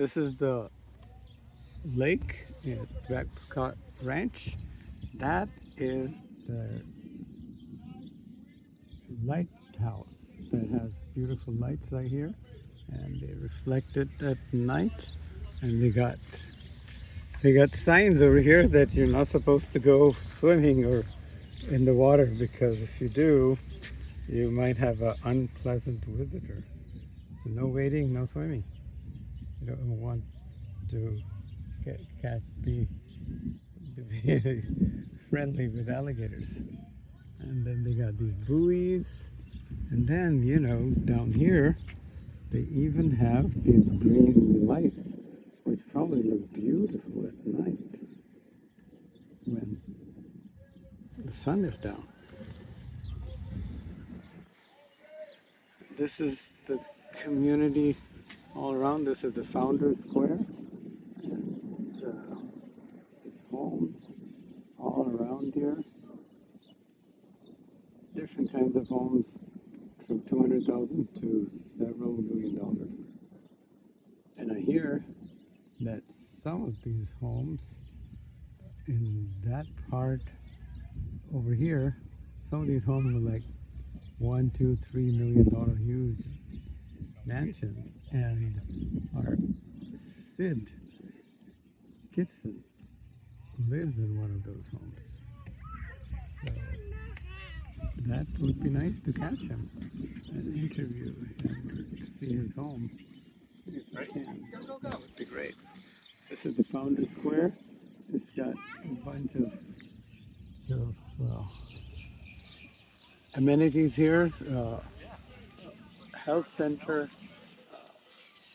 This is the lake at Babcock Ranch. That is the lighthouse that has beautiful lights right here, and they reflect it at night. And they got signs over here that you're not supposed to go swimming or in the water, because if you do, you might have an unpleasant visitor. So no wading, no swimming. You don't want to be friendly with alligators. And then they got these buoys. And then, down here, they even have these green lights, which probably look beautiful at night when the sun is down. This is the community all around. This is the Founders Square. And there's homes all around here. Different kinds of homes, from 200,000 to several $1 million. And I hear that some of these homes in that part over here, some of these homes are like $1, $2, $3 million huge mansions. And our Sid Kitson lives in one of those homes. So that would be nice to catch him and interview him or see his home if I can. That would be great. This is the Founders Square. It's got a bunch of amenities here. Health center,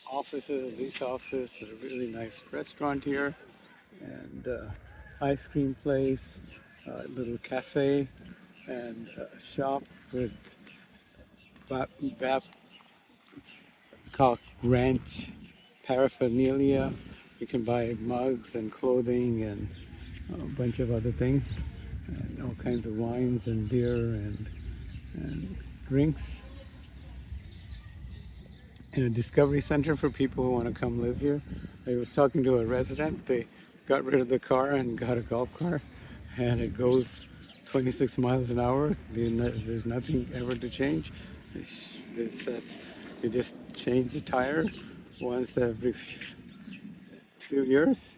offices, lease office, a really nice restaurant here, and ice cream place, little cafe, and a shop with Babcock Ranch paraphernalia. You can buy mugs and clothing and a bunch of other things, and all kinds of wines and beer and drinks. And a discovery center for people who want to come live here. I was talking to a resident. They got rid of the car and got a golf car, and it goes 26 miles an hour. There's nothing ever to change. They said you just change the tire once every few years,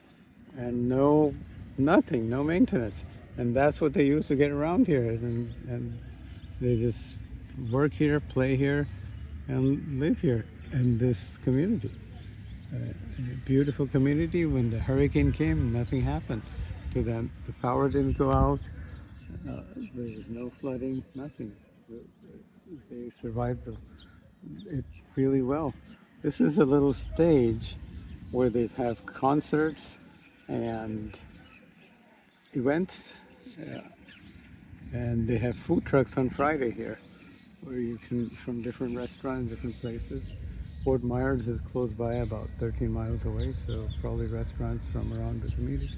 and no maintenance. And that's what they use to get around here. And they just work here, play here, and live here in this community. A beautiful community. When the hurricane came, nothing happened to them. The power didn't go out. There was no flooding, nothing. They survived it really well. This is a little stage where they have concerts and events, and they have food trucks on Friday here, where you can, from different restaurants, different places. Fort Myers is close by, about 13 miles away, so probably restaurants from around the community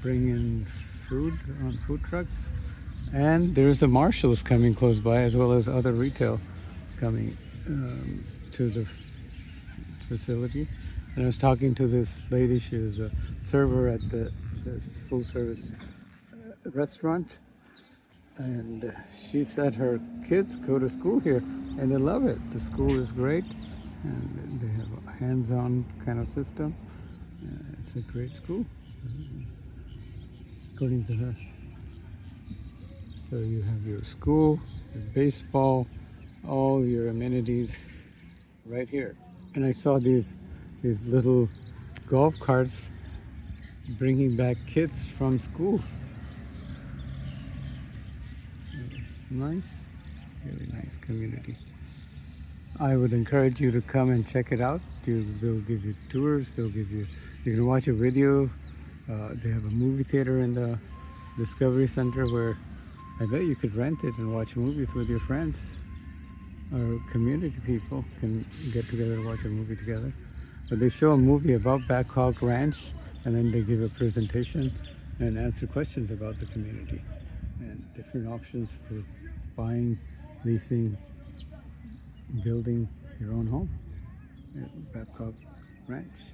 bring in food on food trucks. And there's a Marshall's coming close by, as well as other retail coming to the facility. And I was talking to this lady. She was a server at this full service restaurant, and she said her kids go to school here and they love it. The school is great, and they have a hands-on kind of system. It's a great school, according to her. So you have your school, your baseball, all your amenities right here. And I saw these little golf carts bringing back kids from school. Nice, really nice community. I would encourage you to come and check it out. They'll give you tours. You can watch a video. They have a movie theater in the Discovery Center where I bet you could rent it and watch movies with your friends, or community people can get together to watch a movie together. But they show a movie about Babcock Ranch, and then they give a presentation and answer questions about the community and different options for buying, leasing, building your own home at Babcock Ranch.